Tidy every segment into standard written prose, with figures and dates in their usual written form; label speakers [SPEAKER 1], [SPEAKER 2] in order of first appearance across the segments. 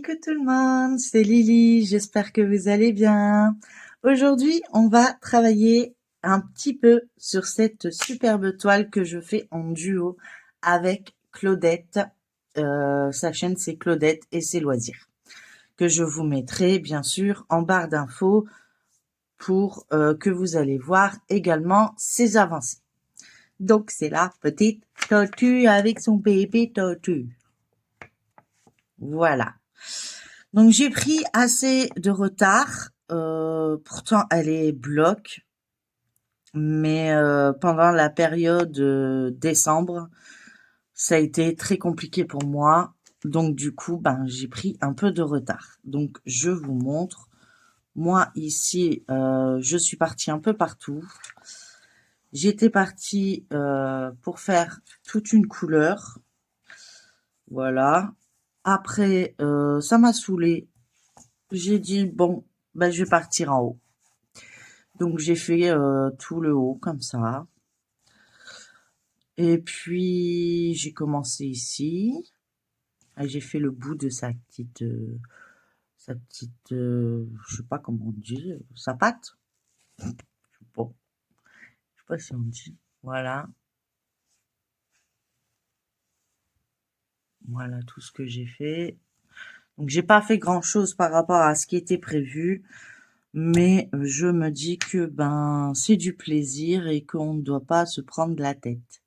[SPEAKER 1] Coucou tout le monde, c'est Lily, j'espère que vous allez bien. Aujourd'hui, on va travailler un petit peu sur cette superbe toile que je fais en duo avec Claudette. Sa chaîne, c'est Claudette et ses loisirs, que je vous mettrai bien sûr en barre d'infos pour que vous allez voir également ses avancées. Donc, c'est la petite tortue avec son bébé tortue. Voilà. Donc j'ai pris assez de retard. Pourtant elle est bloc, mais pendant la période décembre, ça a été très compliqué pour moi. Donc du coup, ben j'ai pris un peu de retard. Donc je vous montre. Moi ici, je suis partie un peu partout. J'étais partie pour faire toute une couleur. Voilà. Après, ça m'a saoulée. J'ai dit bon, ben je vais partir en haut. Donc j'ai fait tout le haut comme ça. Et puis j'ai commencé ici. Et j'ai fait le bout de sa petite, je sais pas comment on dit, sa patte. Bon, je sais pas si on dit. Voilà, voilà tout ce que j'ai fait. Donc j'ai pas fait grand chose par rapport à ce qui était prévu, mais je me dis que ben c'est du plaisir et qu'on ne doit pas se prendre la tête.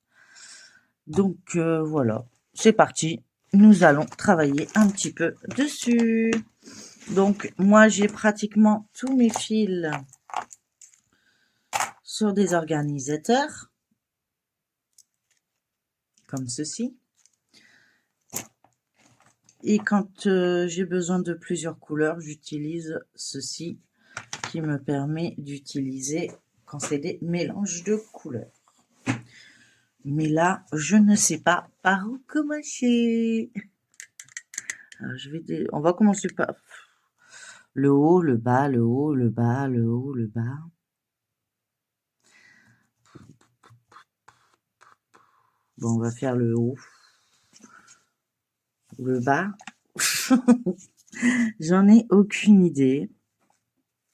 [SPEAKER 1] Donc voilà, c'est parti. Nous allons travailler un petit peu dessus. Donc moi j'ai pratiquement tous mes fils sur des organisateurs comme ceci. Et quand j'ai besoin de plusieurs couleurs, j'utilise ceci qui me permet d'utiliser quand c'est des mélanges de couleurs. Mais là, je ne sais pas par où commencer. Alors, on va commencer par le haut, le bas, le haut, le bas, le haut, le bas. Bon, on va faire le haut, le bas. J'en ai aucune idée.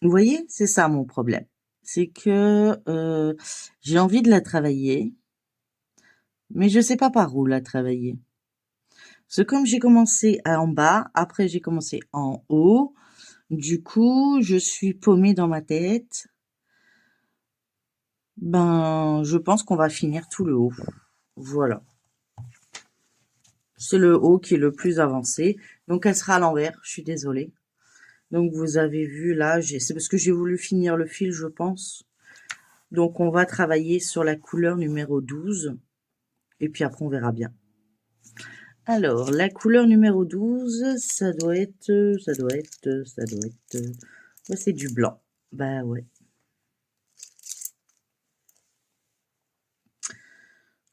[SPEAKER 1] Vous voyez, c'est ça mon problème. C'est que j'ai envie de la travailler, mais je sais pas par où la travailler. C'est comme j'ai commencé en bas, après j'ai commencé en haut. Du coup, je suis paumée dans ma tête. Ben, je pense qu'on va finir tout le haut. Voilà. C'est le haut qui est le plus avancé. Donc, elle sera à l'envers. Je suis désolée. Donc, vous avez vu là, c'est parce que j'ai voulu finir le fil, je pense. Donc, on va travailler sur la couleur numéro 12. Et puis après, on verra bien. Alors, la couleur numéro 12, ça doit être... Ouais, c'est du blanc. Bah ouais.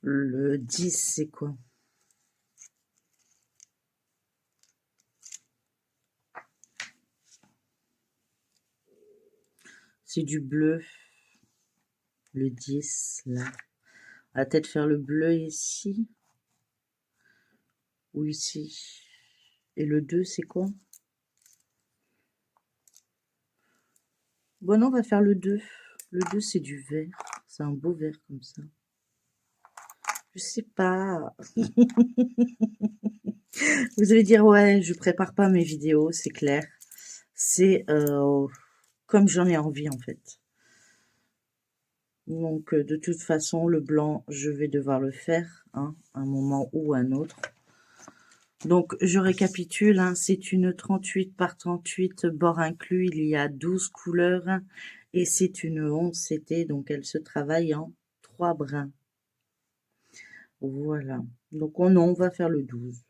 [SPEAKER 1] Le 10, c'est quoi? C'est du bleu. Le 10, là. On va peut-être faire le bleu ici. Ou ici. Et le 2, c'est quoi? Bon, non, on va faire le 2. Le 2, c'est du vert. C'est un beau vert comme ça. Je sais pas. Vous allez dire, ouais, je prépare pas mes vidéos, c'est clair. C'est comme j'en ai envie, en fait. Donc, de toute façon, le blanc, je vais devoir le faire, hein, un moment ou un autre. Donc, je récapitule, hein, c'est une 38 par 38, bord inclus, il y a 12 couleurs, et c'est une 11 CT, donc elle se travaille en 3 brins. Voilà. Donc, on va faire le 12.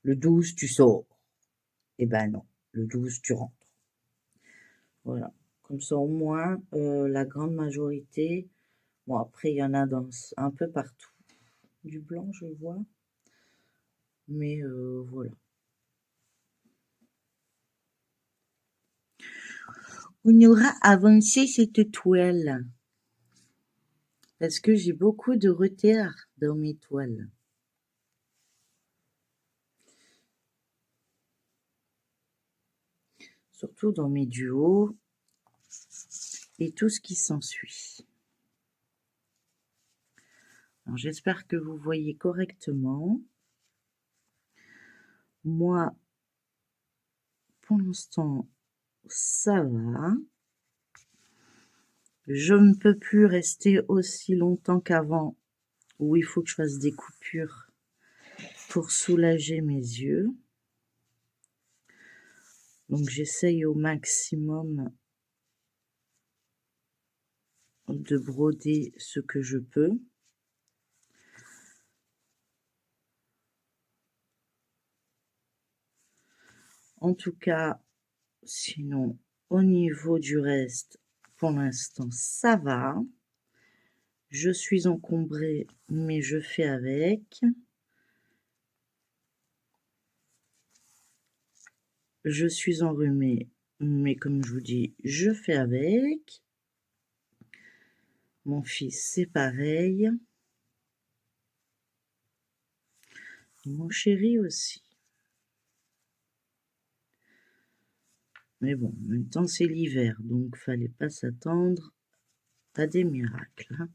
[SPEAKER 1] Le 12, tu sors. Eh ben non, le 12, tu rentres. Voilà. Comme ça, au moins, la grande majorité. Bon, après, il y en a un peu partout. Du blanc, je vois. Mais voilà. On aura avancé cette toile. Parce que j'ai beaucoup de retard dans mes toiles. surtout dans mes duos et tout ce qui s'ensuit. Alors j'espère que vous voyez correctement. Moi, pour l'instant, ça va. Je ne peux plus rester aussi longtemps qu'avant où il faut que je fasse des coupures pour soulager mes yeux. Donc j'essaye au maximum de broder ce que je peux. En tout cas, sinon, au niveau du reste, pour l'instant, ça va. Je suis encombrée, mais je fais avec. Je suis enrhumée, mais comme je vous dis, je fais avec. Mon fils, c'est pareil. Et mon chéri aussi. Mais bon, en même temps, c'est l'hiver, donc fallait pas s'attendre à des miracles, hein.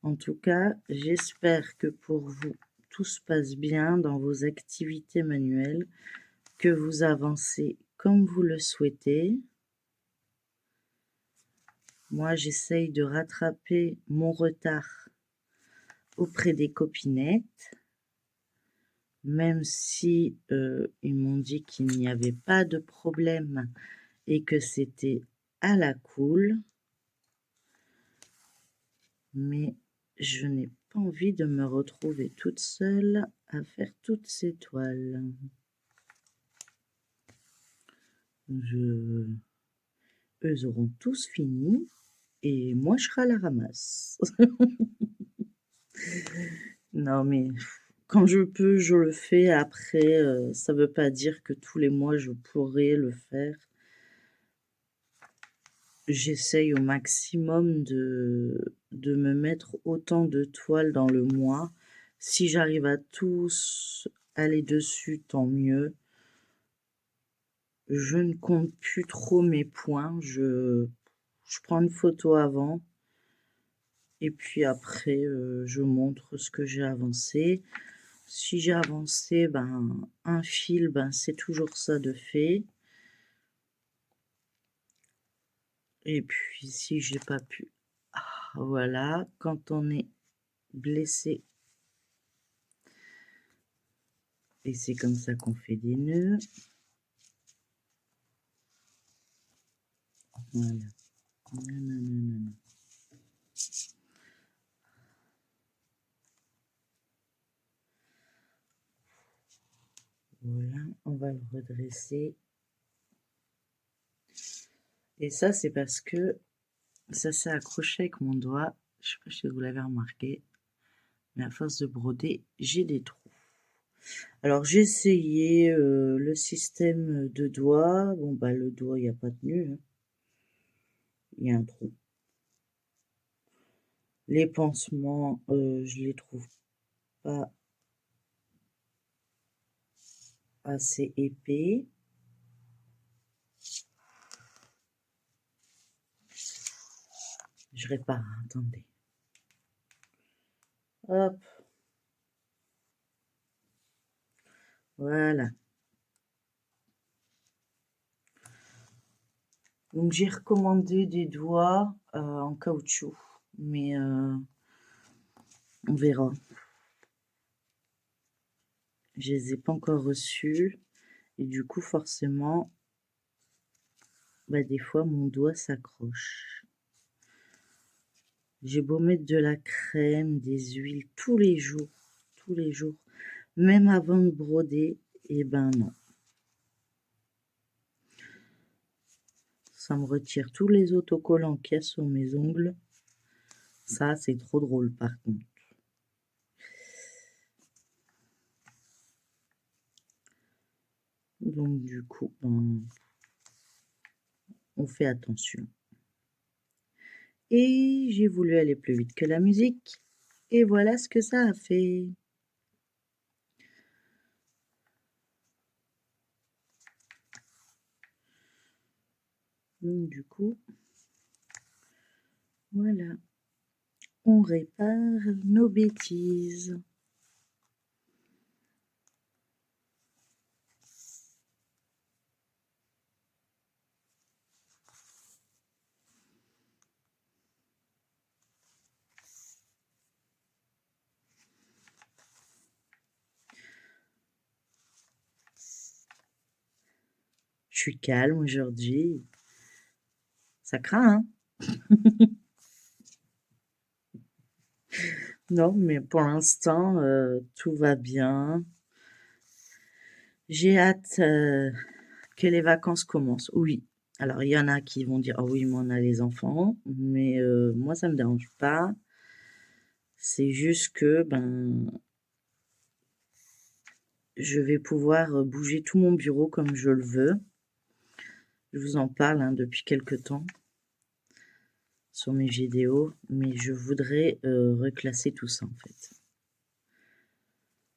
[SPEAKER 1] En tout cas, j'espère que pour vous, tout se passe bien dans vos activités manuelles, que vous avancez comme vous le souhaitez. Moi, j'essaye de rattraper mon retard auprès des copinettes, même si ils m'ont dit qu'il n'y avait pas de problème et que c'était à la cool. Mais je n'ai pas envie de me retrouver toute seule à faire toutes ces toiles. Eux auront tous fini et moi je serai à la ramasse. Non mais quand je peux, je le fais. Après, ça veut pas dire que tous les mois je pourrais le faire. J'essaye au maximum de me mettre autant de toiles dans le mois. Si j'arrive à tous aller dessus, tant mieux. Je ne compte plus trop mes points. Je prends une photo avant et puis après, je montre ce que j'ai avancé. Si j'ai avancé, un fil, c'est toujours ça de fait. Et puis si j'ai pas pu, voilà, quand on est blessé, et c'est comme ça qu'on fait des nœuds. Voilà. Nanana. Voilà, on va le redresser. Et ça, c'est parce que ça s'est accroché avec mon doigt. Je sais pas si vous l'avez remarqué, mais à force de broder, j'ai des trous. Alors j'ai essayé le système de doigt. Bon le doigt, il n'y a pas tenu, hein. Il y a un trou. Les pansements, je les trouve pas assez épais. Je répare, attendez. Hop. Voilà. Donc j'ai recommandé des doigts en caoutchouc, mais on verra. Je les ai pas encore reçus et du coup forcément, des fois mon doigt s'accroche. J'ai beau mettre de la crème, des huiles tous les jours, même avant de broder, et non. Ça me retire tous les autocollants qu'il y a sur mes ongles. Ça, c'est trop drôle par contre. Donc du coup, on fait attention. Et j'ai voulu aller plus vite que la musique. Et voilà ce que ça a fait. Donc du coup, voilà, on répare nos bêtises. Je suis calme aujourd'hui. Ça craint, hein? Non, mais pour l'instant, tout va bien. J'ai hâte que les vacances commencent. Oui. Alors, il y en a qui vont dire, oh oui, mais on a les enfants. Mais moi, ça me dérange pas. C'est juste que, ben, je vais pouvoir bouger tout mon bureau comme je le veux. Je vous en parle hein, depuis quelque temps sur mes vidéos, mais je voudrais reclasser tout ça en fait.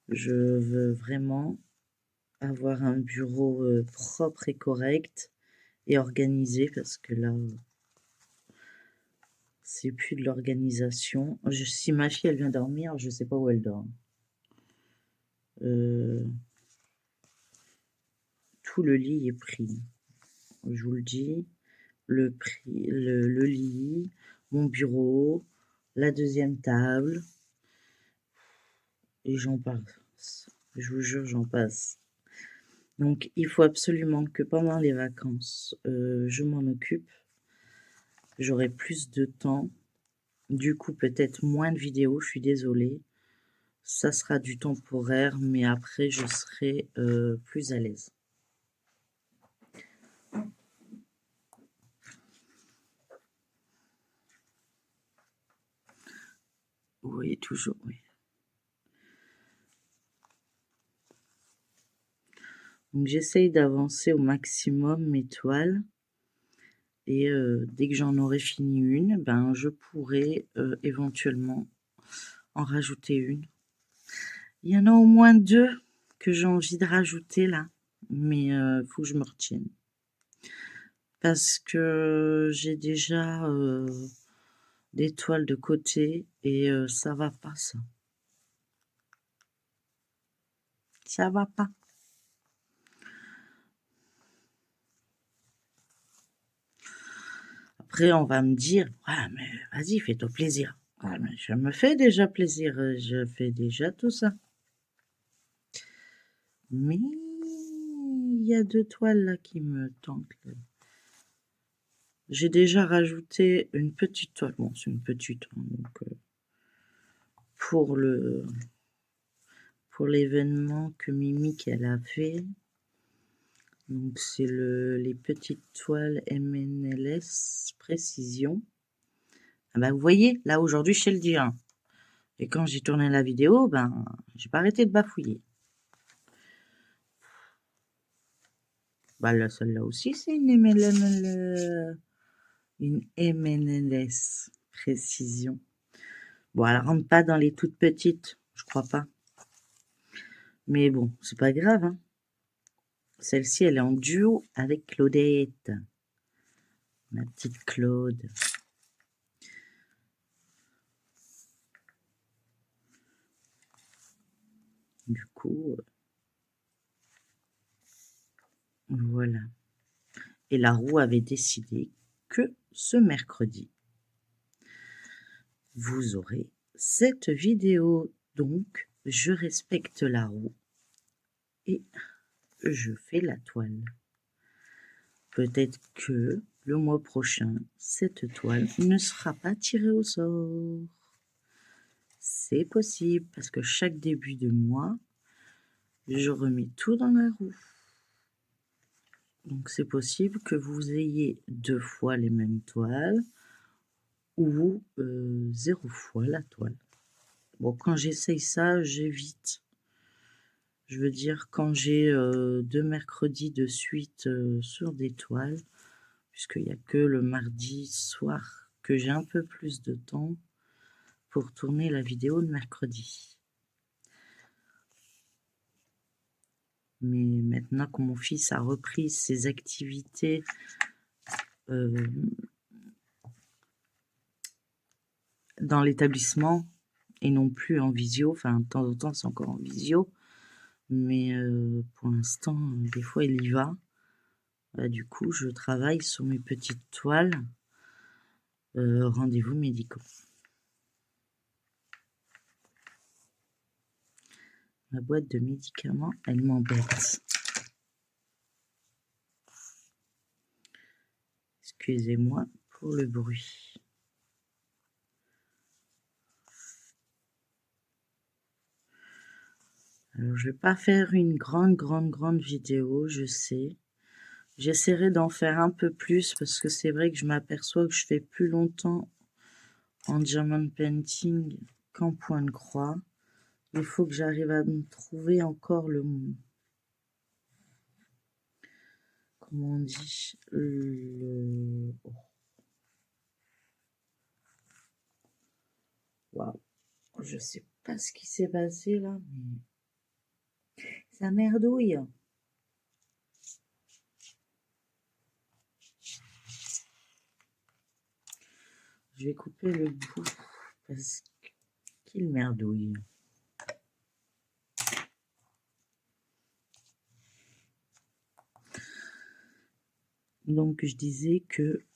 [SPEAKER 1] Je veux vraiment avoir un bureau propre et correct et organisé parce que là, c'est plus de l'organisation. Si ma fille elle vient dormir, je sais pas où elle dort. Tout le lit est pris. Je vous le dis, le lit, mon bureau, la deuxième table, et j'en passe. Je vous jure, j'en passe. Donc, il faut absolument que pendant les vacances, je m'en occupe. J'aurai plus de temps. Du coup, peut-être moins de vidéos, je suis désolée. Ça sera du temporaire, mais après, je serai plus à l'aise. Oui, toujours, oui. Donc, j'essaye d'avancer au maximum mes toiles. Et dès que j'en aurai fini une, ben, je pourrai éventuellement en rajouter une. Il y en a au moins 2 que j'ai envie de rajouter là, mais faut que je me retienne. Parce que j'ai déjà des toiles de côté et ça va pas ça. Ça va pas. Après, on va me dire, ouais, mais vas-y, fais-toi plaisir. Ouais, mais je me fais déjà plaisir, je fais déjà tout ça. Mais il y a 2 toiles là qui me tentent. Là. J'ai déjà rajouté une petite toile. Bon, c'est une petite, hein, donc pour l'événement que Mimique elle a fait. Donc c'est les petites toiles MNLS Précision. Ah bah, vous voyez, là aujourd'hui je sais le dire. Hein. Et quand j'ai tourné la vidéo, ben j'ai pas arrêté de bafouiller. Bah là, celle-là aussi c'est une MNLS Précision. Bon, elle rentre pas dans les toutes petites, je crois pas. Mais bon, c'est pas grave. Hein. Celle-ci, elle est en duo avec Claudette. Ma petite Claude. Du coup, voilà. Et la roue avait décidé que ce mercredi, vous aurez cette vidéo. Donc, je respecte la roue et je fais la toile. Peut-être que le mois prochain, cette toile ne sera pas tirée au sort. C'est possible parce que chaque début de mois, je remets tout dans la roue. Donc c'est possible que vous ayez 2 fois les mêmes toiles ou 0 fois la toile. Bon, quand j'essaye ça, j'évite. Je veux dire, quand j'ai 2 mercredis de suite sur des toiles, puisqu'il n'y a que le mardi soir que j'ai un peu plus de temps pour tourner la vidéo de mercredi. Mais maintenant que mon fils a repris ses activités dans l'établissement et non plus en visio. Enfin, de temps en temps, c'est encore en visio. Mais pour l'instant, des fois, il y va. Du coup, je travaille sur mes petites toiles. Rendez-vous médicaux. Ma boîte de médicaments, elle m'embête. Excusez-moi pour le bruit. Alors, je vais pas faire une grande vidéo, je sais. J'essaierai d'en faire un peu plus parce que c'est vrai que je m'aperçois que je fais plus longtemps en diamond painting qu'en point de croix. Il faut que j'arrive à me trouver encore le... Comment on dit le... Waouh, je sais pas ce qui s'est passé là, mais ça merdouille. Je vais couper le bout parce qu'il merdouille. Donc je disais que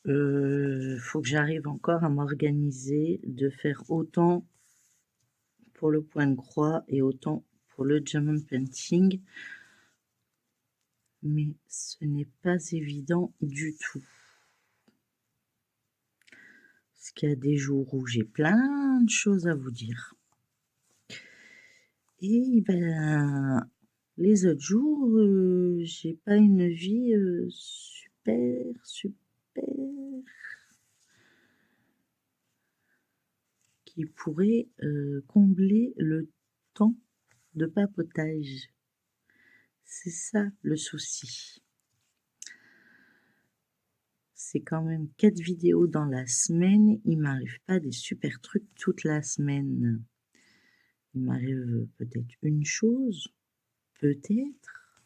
[SPEAKER 1] faut que j'arrive encore à m'organiser, de faire autant pour le point de croix et autant pour le diamond painting. Mais ce n'est pas évident du tout. Parce qu'il y a des jours où j'ai plein de choses à vous dire. Et ben, les autres jours, j'ai pas une vie super qui pourrait combler le temps de papotage. C'est ça le souci. C'est quand même 4 vidéos dans la semaine. Il m'arrive pas des super trucs toute la semaine. Il m'arrive peut-être une chose, peut-être,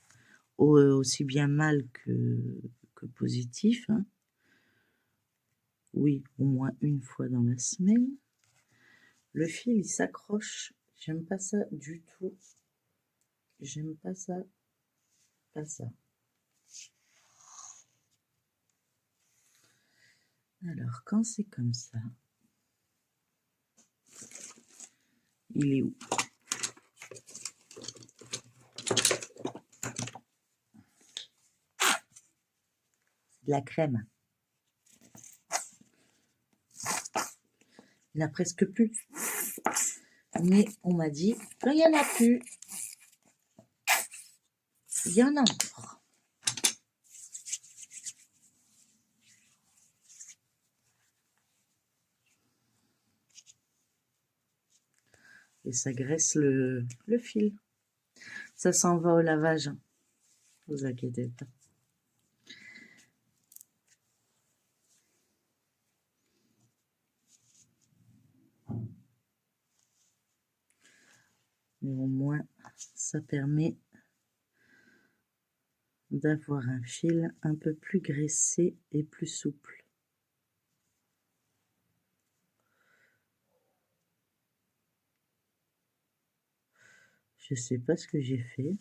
[SPEAKER 1] aussi bien mal que positif. Hein. Oui, au moins une fois dans la semaine. Le fil, il s'accroche. J'aime pas ça du tout. J'aime pas ça. Pas ça. Alors, quand c'est comme ça, il est où? De la crème. Il n'y en a presque plus. Mais on m'a dit qu'il n'y en a plus. Il y en a encore. Et ça graisse le fil. Ça s'en va au lavage. Hein. Vous inquiétez pas. Mais au moins, ça permet d'avoir un fil un peu plus graissé et plus souple. Je sais pas ce que j'ai fait.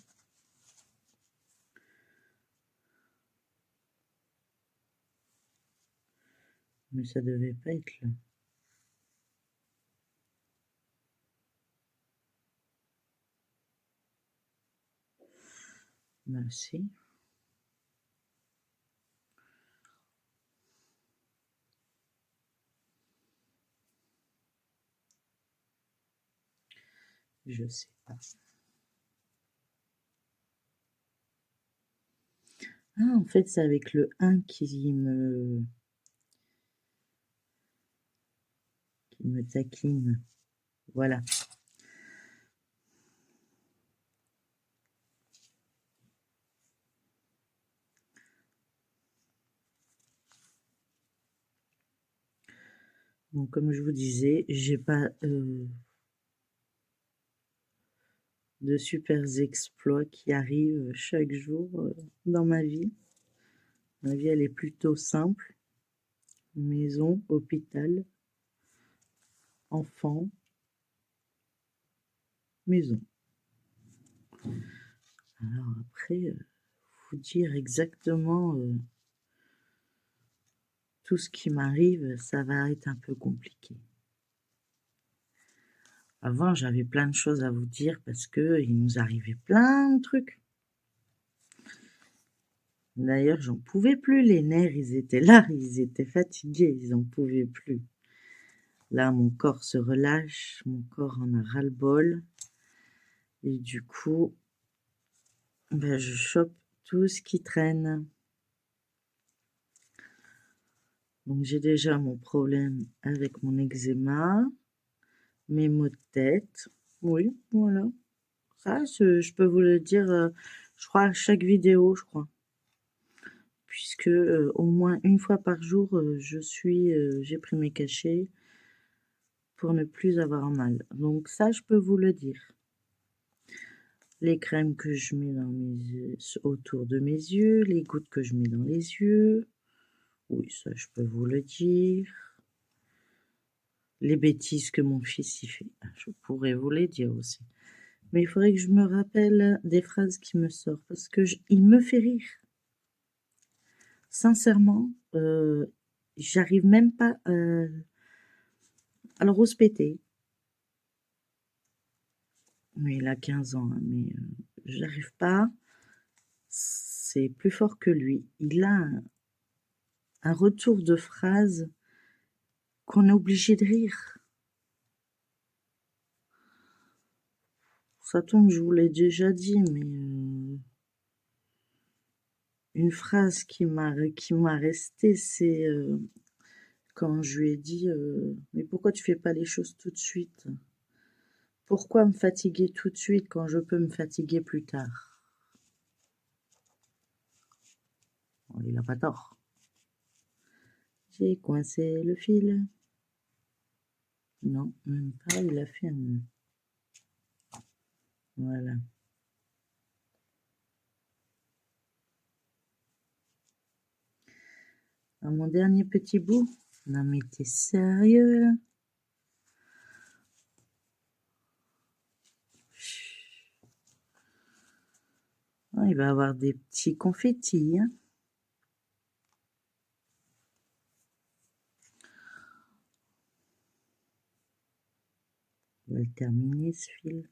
[SPEAKER 1] Mais ça devait pas être là. Merci. Je sais pas. Ah, en fait, c'est avec le 1 qui me taquine. Voilà. Donc, comme je vous disais, j'ai pas de super exploits qui arrivent chaque jour dans ma vie. Ma vie, elle est plutôt simple. maison, hôpital, enfant, maison. Alors après, vous dire exactement tout ce qui m'arrive, ça va être un peu compliqué. Avant, j'avais plein de choses à vous dire parce que il nous arrivait plein de trucs. D'ailleurs, j'en pouvais plus, les nerfs, ils étaient là, ils étaient fatigués, ils en pouvaient plus. Là, mon corps se relâche, mon corps en a ras-le-bol. Et du coup, ben, je chope tout ce qui traîne. Donc, j'ai déjà mon problème avec mon eczéma, mes maux de tête. Oui, voilà. Ça, je peux vous le dire, je crois, à chaque vidéo, je crois. Puisque au moins une fois par jour, j'ai pris mes cachets pour ne plus avoir mal. Donc ça, je peux vous le dire. Les crèmes que je mets autour de mes yeux, les gouttes que je mets dans les yeux. Oui, ça, je peux vous le dire. Les bêtises que mon fils y fait, je pourrais vous les dire aussi. Mais il faudrait que je me rappelle des phrases qui me sortent parce que il me fait rire. Sincèrement, j'arrive même pas à le rouspéter. Mais il a 15 ans, hein, mais j'arrive pas. C'est plus fort que lui. Il a un retour de phrase qu'on est obligé de rire. Ça tombe, je vous l'ai déjà dit, mais une phrase qui m'a resté, c'est quand je lui ai dit mais pourquoi tu fais pas les choses tout de suite? Pourquoi me fatiguer tout de suite quand je peux me fatiguer plus tard? Bon, il n'a pas tort. J'ai coincé le fil. Non, même pas, il a fait un nœud. Voilà. À mon dernier petit bout. Non mais t'es sérieux là? Ah, il va avoir des petits confettis, hein. On va le terminer ce fil.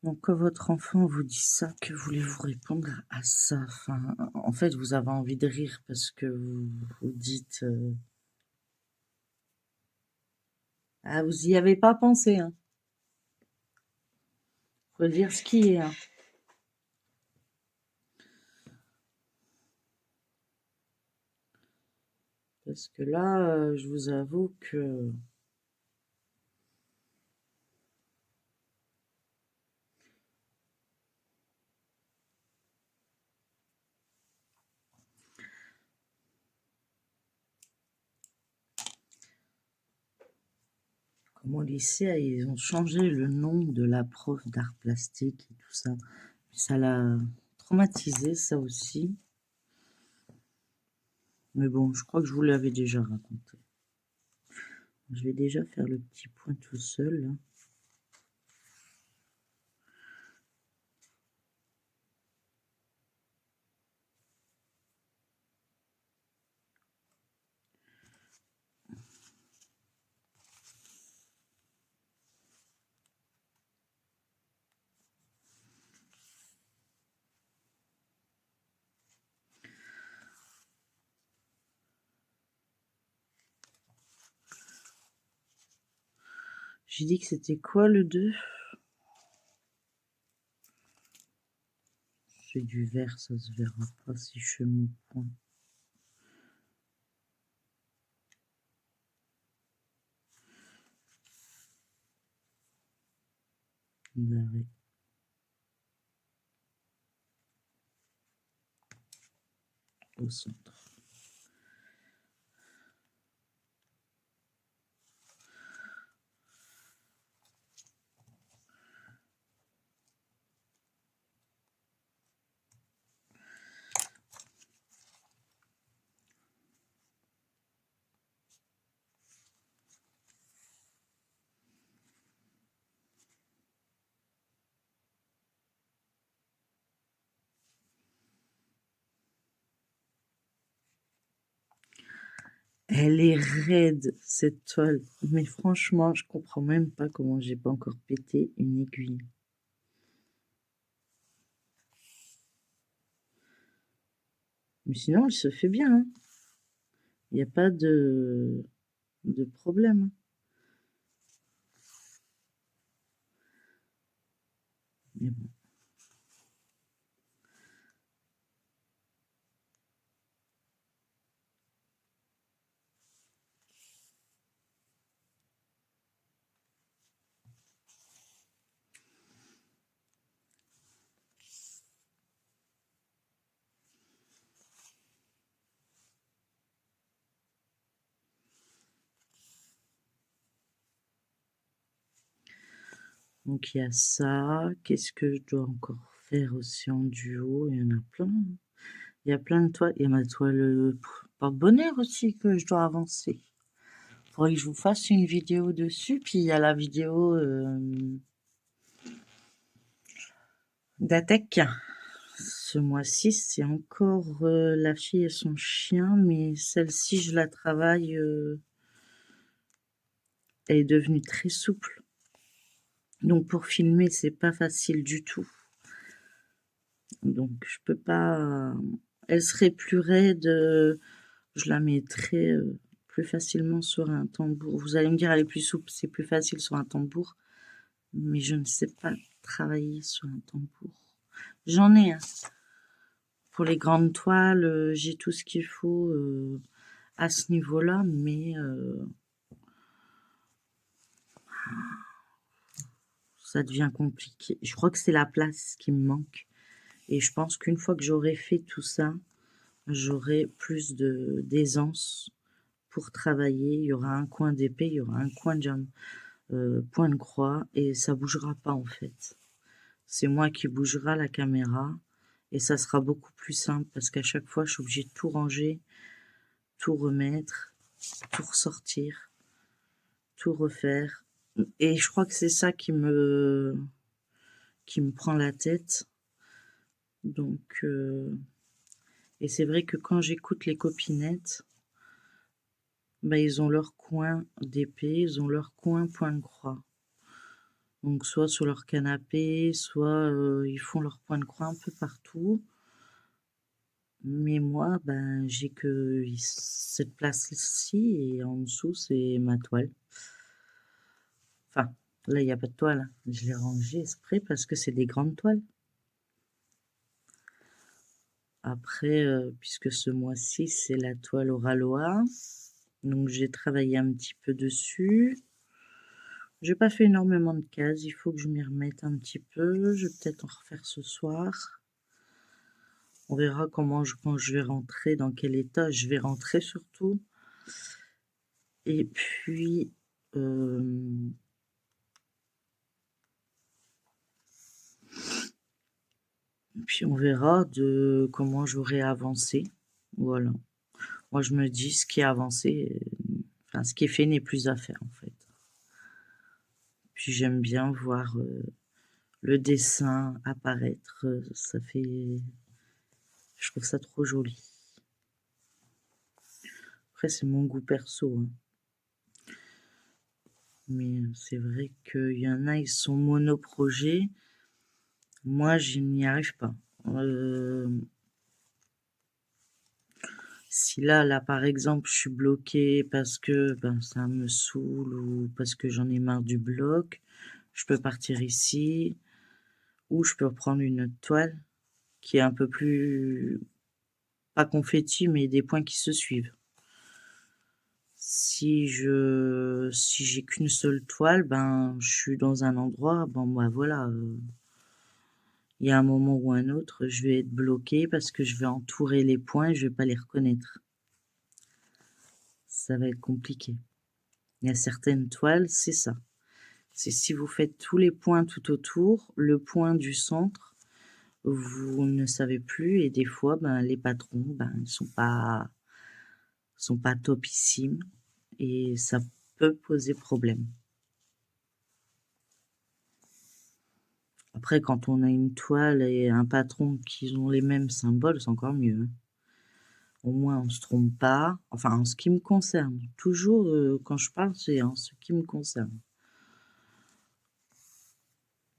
[SPEAKER 1] Donc quand votre enfant vous dit ça, que voulez-vous répondre à ça? Enfin, en fait, vous avez envie de rire parce que vous dites... Ah, vous y avez pas pensé, hein. Faut dire ce qui est, hein. Parce que là, je vous avoue que... Comme au lycée, ils ont changé le nom de la prof d'art plastique et tout ça. Ça l'a traumatisé, ça aussi. Mais bon, je crois que je vous l'avais déjà raconté. Je vais déjà faire le petit point tout seul, là. J'ai dit que c'était quoi le 2? C'est du vert, ça se verra pas si je fais mon point. D'arrêt. Au centre. Elle est raide, cette toile. Mais franchement, je comprends même pas comment j'ai pas encore pété une aiguille. Mais sinon, elle se fait bien, hein. Il n'y a pas de problème. Mais bon. Donc il y a ça. Qu'est-ce que je dois encore faire aussi en duo? Il y en a plein. Il y a plein de toiles. Il y a ma toile porte-bonheur aussi que je dois avancer. Faudrait que je vous fasse une vidéo dessus. Puis il y a la vidéo d'Atec. Ce mois-ci, c'est encore la fille et son chien, mais celle-ci, je la travaille. Elle est devenue très souple. Donc pour filmer, c'est pas facile du tout. Donc je peux pas. Elle serait plus raide. Je la mettrais plus facilement sur un tambour. Vous allez me dire, elle est plus souple, c'est plus facile sur un tambour. Mais je ne sais pas travailler sur un tambour. J'en ai un. Pour les grandes toiles, j'ai tout ce qu'il faut à ce niveau-là, mais ça devient compliqué. Je crois que c'est la place qui me manque. Et je pense qu'une fois que j'aurai fait tout ça, j'aurai plus d'aisance pour travailler. Il y aura un coin d'épée, il y aura un coin de jambe, point de croix, et ça bougera pas en fait. C'est moi qui bougera la caméra, et ça sera beaucoup plus simple parce qu'à chaque fois, je suis obligée de tout ranger, tout remettre, tout ressortir, tout refaire. Et je crois que c'est ça qui me prend la tête. Donc, et c'est vrai que quand j'écoute les copinettes, bah, ils ont leur coin d'épée, ils ont leur coin point de croix. Donc soit sur leur canapé, soit ils font leur point de croix un peu partout. Mais moi, ben, j'ai que cette place-ci et en dessous, c'est ma toile. Enfin, là, il n'y a pas de toile. Je l'ai rangée exprès parce que c'est des grandes toiles. Après, puisque ce mois-ci, c'est la toile au Ralois, donc j'ai travaillé un petit peu dessus. J'ai pas fait énormément de cases, il faut que je m'y remette un petit peu. Je vais peut-être en refaire ce soir. On verra quand je vais rentrer, dans quel état je vais rentrer surtout. Et puis, on verra de comment j'aurai avancé. Voilà. Moi, je me dis, ce qui est avancé, enfin, ce qui est fait n'est plus à faire, en fait. Puis j'aime bien voir le dessin apparaître. Ça fait... Je trouve ça trop joli. Après, c'est mon goût perso, hein. Mais c'est vrai qu'il y en a, ils sont monoprojets. Moi, je n'y arrive pas. Si là, par exemple, je suis bloquée parce que ben, ça me saoule ou parce que j'en ai marre du bloc, je peux partir ici ou je peux reprendre une autre toile qui est un peu plus, pas confetti, mais des points qui se suivent. Si j'ai qu'une seule toile, ben, je suis dans un endroit, bon, ben voilà, il y a un moment ou un autre, je vais être bloquée parce que je vais entourer les points et je vais pas les reconnaître. Ça va être compliqué. Il y a certaines toiles, c'est ça. C'est si vous faites tous les points tout autour, le point du centre, vous ne savez plus et des fois, ben, les patrons, ben, ils sont pas topissimes et ça peut poser problème. Après, quand on a une toile et un patron qui ont les mêmes symboles, c'est encore mieux, hein. Au moins, on se trompe pas. Enfin, en ce qui me concerne. Toujours, quand je parle, c'est en ce qui me concerne.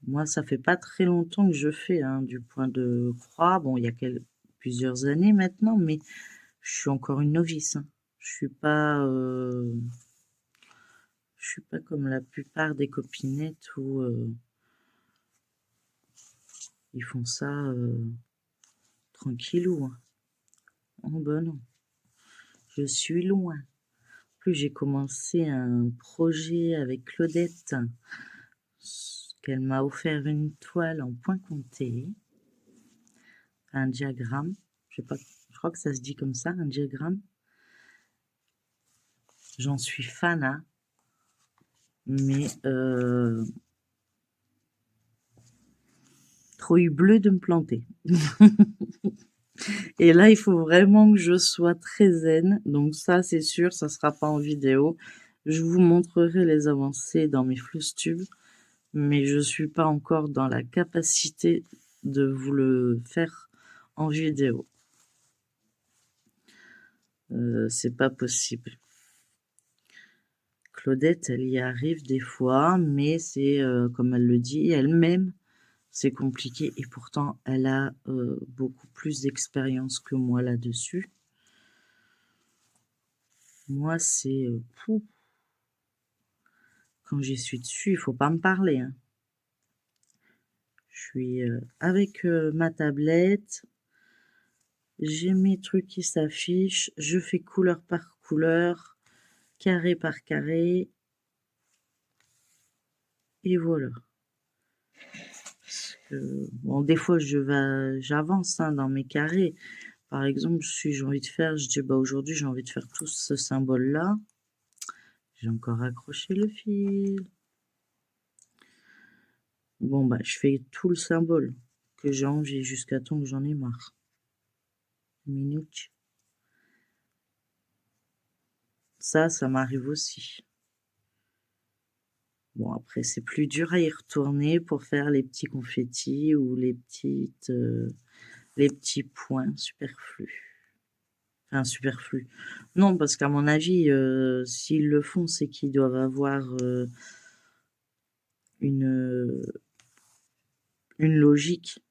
[SPEAKER 1] Moi, ça fait pas très longtemps que je fais, hein, du point de croix. Bon, il y a plusieurs années maintenant, mais je suis encore une novice, hein. Je suis pas comme la plupart des copinettes où ils font ça tranquillou, hein. Oh ben non, je suis loin. Plus j'ai commencé un projet avec Claudette, qu'elle m'a offert une toile en point comté, un diagramme. Je sais pas, je crois que ça se dit comme ça, un diagramme. J'en suis fan, hein, mais trop eu bleu de me planter. Et là, il faut vraiment que je sois très zen. Donc ça, c'est sûr, ça sera pas en vidéo. Je vous montrerai les avancées dans mes flous-tubes, mais je suis pas encore dans la capacité de vous le faire en vidéo. C'est pas possible. Claudette, elle y arrive des fois, mais c'est, comme elle le dit elle-même, c'est compliqué et pourtant elle a beaucoup plus d'expérience que moi là-dessus. Moi, c'est quand j'y suis dessus, il faut pas me parler, hein. Je suis avec ma tablette, j'ai mes trucs qui s'affichent, je fais couleur par couleur, carré par carré, et voilà. Bon, des fois, j'avance, hein, dans mes carrés. Par exemple, si j'ai envie de faire, je dis, bah, aujourd'hui, j'ai envie de faire tout ce symbole-là. J'ai encore accroché le fil. Bon, bah, je fais tout le symbole que j'ai envie jusqu'à temps que j'en ai marre. Minute. Ça m'arrive aussi. Bon, après, c'est plus dur à y retourner pour faire les petits confettis ou les petits points superflus. Enfin, superflus. Non, parce qu'à mon avis, s'ils le font, c'est qu'ils doivent avoir une, une logique.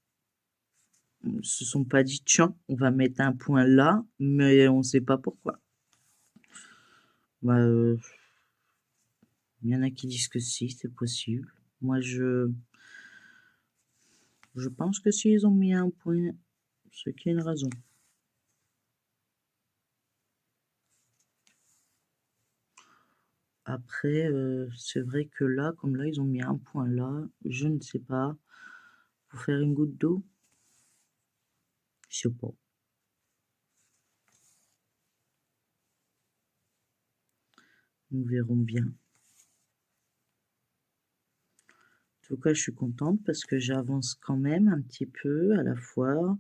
[SPEAKER 1] Ils se sont pas dit, tiens, on va mettre un point là, mais on sait pas pourquoi. Bah, il y en a qui disent que si, c'est possible. Moi, je pense que s'ils ont mis un point, c'est qu'il y a une raison. Après, c'est vrai que là, comme là, ils ont mis un point là, je ne sais pas. Pour faire une goutte d'eau? Je sais pas. Nous verrons bien. En tout cas, je suis contente parce que j'avance quand même un petit peu à la fois.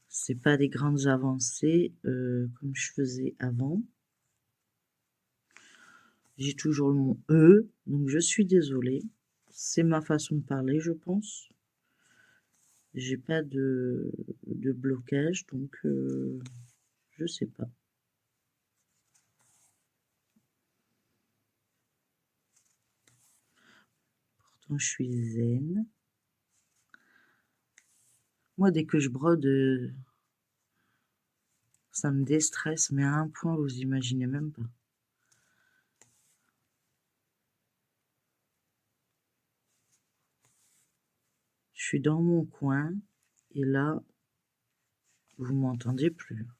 [SPEAKER 1] C'est pas des grandes avancées comme je faisais avant. J'ai toujours le mot E, donc je suis désolée. C'est ma façon de parler, je pense. J'ai pas de blocage, donc je sais pas. Pourtant, je suis zen. Moi, dès que je brode, ça me déstresse, mais à un point, vous imaginez même pas. Je suis dans mon coin, et là, vous m'entendez plus. Vous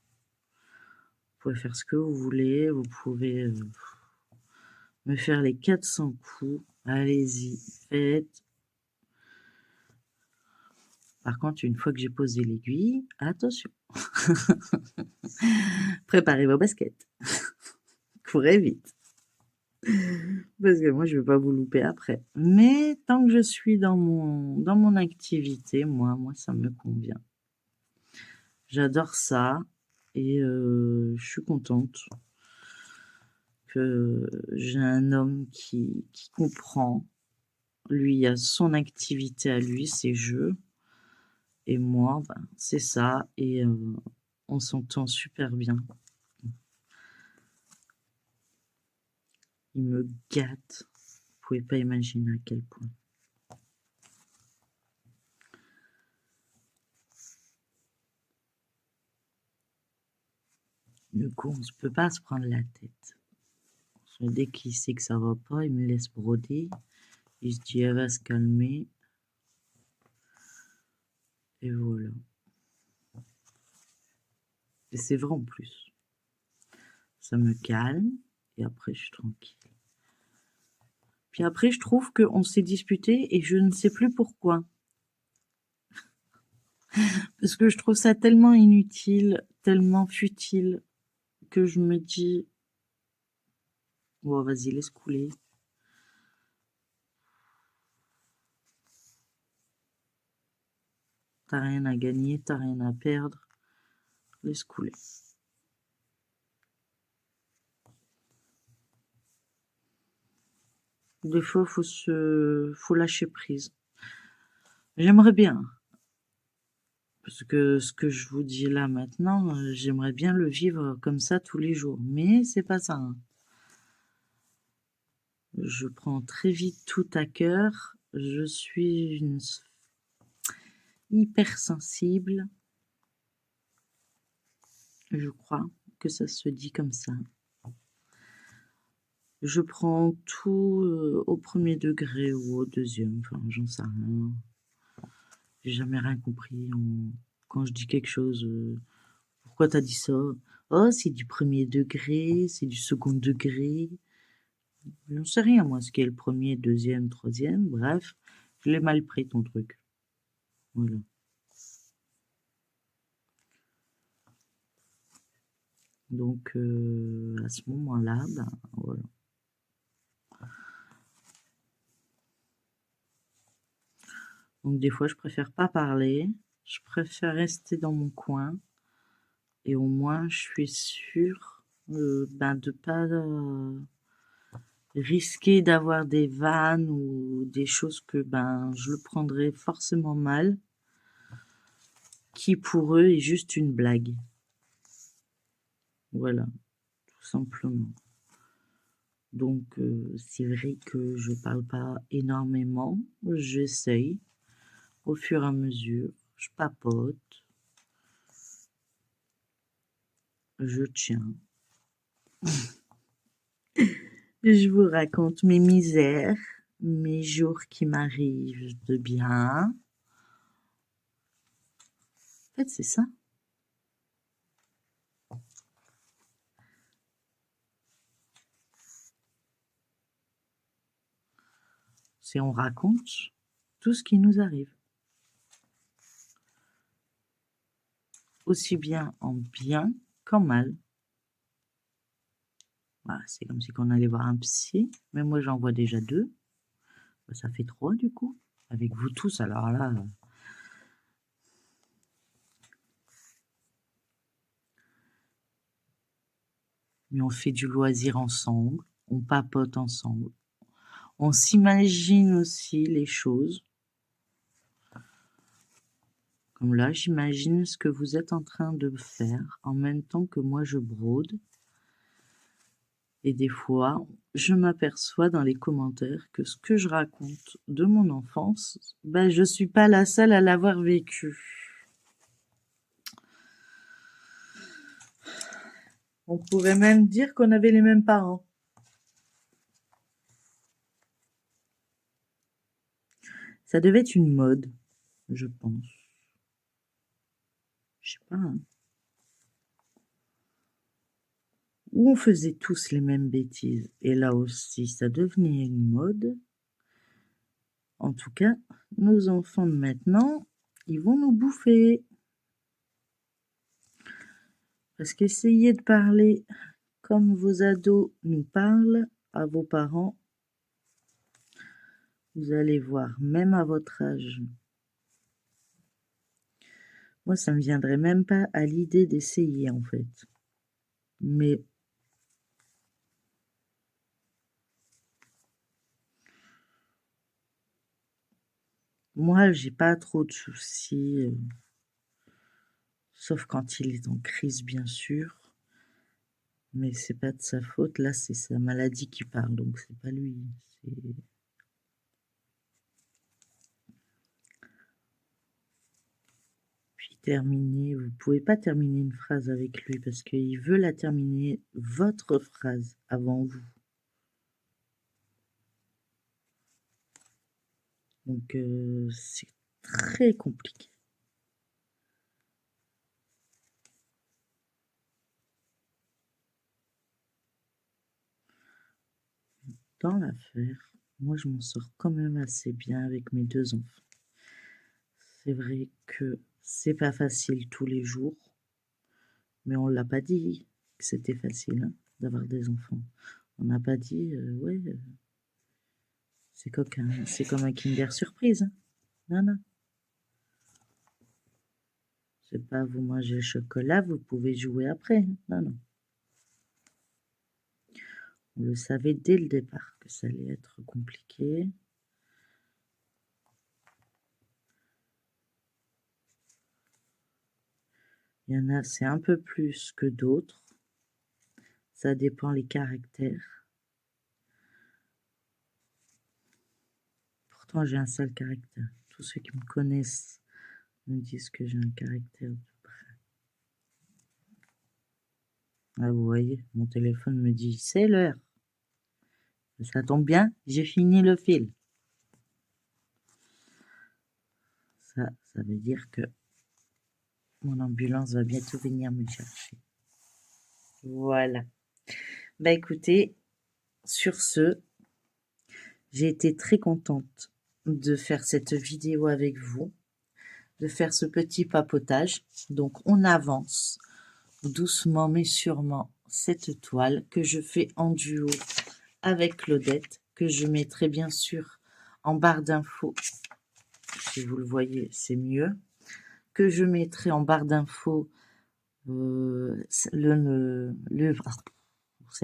[SPEAKER 1] pouvez faire ce que vous voulez, vous pouvez me faire les 400 coups. Allez-y, faites. Par contre, une fois que j'ai posé l'aiguille, attention. Préparez vos baskets. Courez vite. Parce que moi, je ne vais pas vous louper après. Mais tant que je suis dans mon activité, moi, ça me convient. J'adore ça et je suis contente que j'ai un homme qui comprend. Lui, il a son activité à lui, ses jeux. Et moi, ben, c'est ça. Et On s'entend super bien. Il me gâte. Vous pouvez pas imaginer à quel point. Du coup, on ne peut pas se prendre la tête. Dès qu'il sait que ça va pas, il me laisse broder. Il se dit, elle va se calmer. Et voilà. Et c'est vrai en plus. Ça me calme. Et après, je suis tranquille. Puis après, je trouve qu'on s'est disputé et je ne sais plus pourquoi. Parce que je trouve ça tellement inutile, tellement futile, que je me dis, bon, vas-y, laisse couler. T'as rien à gagner, t'as rien à perdre. Laisse couler. Des fois, faut lâcher prise. J'aimerais bien. Parce que ce que je vous dis là maintenant, j'aimerais bien le vivre comme ça tous les jours. Mais c'est pas ça, hein. Je prends très vite tout à cœur. Je suis une hypersensible. Je crois que ça se dit comme ça. Je prends tout au premier degré ou au deuxième. Enfin, j'en sais rien. J'ai jamais rien compris. Quand je dis quelque chose, pourquoi t'as dit ça? Oh, c'est du premier degré, c'est du second degré. J'en sais rien, moi, ce qui est le premier, deuxième, troisième. Bref, je l'ai mal pris, ton truc. Voilà. Donc, à ce moment-là, ben, voilà. Donc, des fois, je préfère pas parler. Je préfère rester dans mon coin. Et au moins, je suis sûre ben, de pas risquer d'avoir des vannes ou des choses que ben, je le prendrais forcément mal, qui pour eux est juste une blague. Voilà, tout simplement. Donc, c'est vrai que je parle pas énormément. J'essaye au fur et à mesure. Je papote. Je tiens. Je vous raconte mes misères, mes jours qui m'arrivent de bien. En fait, c'est ça. C'est on raconte tout ce qui nous arrive. Aussi bien en bien qu'en mal. Voilà, c'est comme si on allait voir un psy, mais moi j'en vois déjà 2. Ça fait 3 du coup. Avec vous tous, alors là. Mais on fait du loisir ensemble, on papote ensemble, on s'imagine aussi les choses. Comme là, j'imagine ce que vous êtes en train de faire en même temps que moi je brode. Et des fois, je m'aperçois dans les commentaires que ce que je raconte de mon enfance, ben, je suis pas la seule à l'avoir vécu. On pourrait même dire qu'on avait les mêmes parents. Ça devait être une mode, je pense. Je sais pas, hein. Où on faisait tous les mêmes bêtises. Et là aussi, ça devenait une mode. En tout cas, nos enfants de maintenant, ils vont nous bouffer. Parce qu'essayez de parler comme vos ados nous parlent à vos parents, vous allez voir, même à votre âge. Moi, ça me viendrait même pas à l'idée d'essayer, en fait. Mais moi, j'ai pas trop de soucis. Sauf quand il est en crise, bien sûr. Mais c'est pas de sa faute. Là, c'est sa maladie qui parle, donc c'est pas lui. Puis terminer, vous pouvez pas terminer une phrase avec lui parce qu'il veut la terminer, votre phrase, avant vous. Donc c'est très compliqué. Dans l'affaire, moi je m'en sors quand même assez bien avec mes 2 enfants. C'est vrai que c'est pas facile tous les jours, mais on l'a pas dit que c'était facile, hein, d'avoir des enfants. On n'a pas dit, ouais, c'est comme un Kinder Surprise, hein. Non, non. C'est pas vous mangez le chocolat, vous pouvez jouer après, hein. Non, non. On le savait dès le départ que ça allait être compliqué. Il y en a, c'est un peu plus que d'autres. Ça dépend les caractères. Pourtant, j'ai un sale caractère. Tous ceux qui me connaissent me disent que j'ai un caractère de près. Ah, vous voyez, mon téléphone me dit c'est l'heure. Ça tombe bien, j'ai fini le fil. Ça veut dire que mon ambulance va bientôt venir me chercher. Voilà. Bah écoutez, sur ce, j'ai été très contente de faire cette vidéo avec vous, de faire ce petit papotage. Donc on avance doucement mais sûrement cette toile que je fais en duo avec Claudette, que je mettrai bien sûr en barre d'infos. Si vous le voyez, c'est mieux. Que je mettrai en barre d'infos ça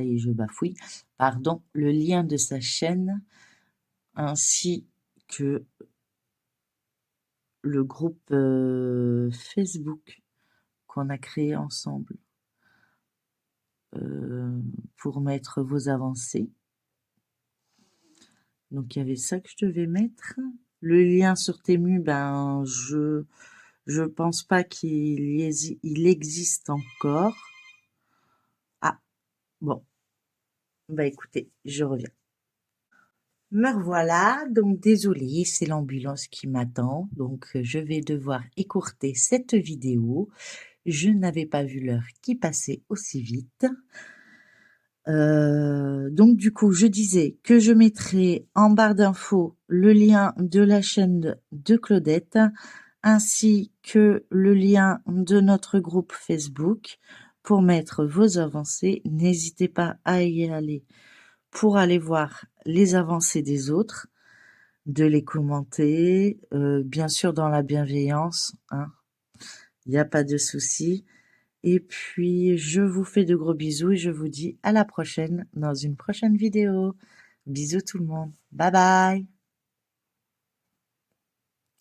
[SPEAKER 1] y est, je bafouille, pardon, le lien de sa chaîne ainsi que le groupe Facebook qu'on a créé ensemble pour mettre vos avancées. Donc il y avait ça que je devais mettre. Le lien sur Temu, ben je pense pas il existe encore. Ah bon, bah écoutez, je reviens. Me revoilà, donc désolée, c'est l'ambulance qui m'attend, donc je vais devoir écourter cette vidéo. Je n'avais pas vu l'heure qui passait aussi vite. Donc du coup, je disais que je mettrai en barre d'infos le lien de la chaîne de Claudette, ainsi que le lien de notre groupe Facebook pour mettre vos avancées. N'hésitez pas à y aller pour aller voir les avancées des autres, de les commenter, bien sûr dans la bienveillance, hein. Il n'y a pas de souci. Et puis, je vous fais de gros bisous et je vous dis à la prochaine dans une prochaine vidéo. Bisous tout le monde. Bye bye.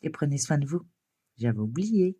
[SPEAKER 1] Et prenez soin de vous. J'avais oublié.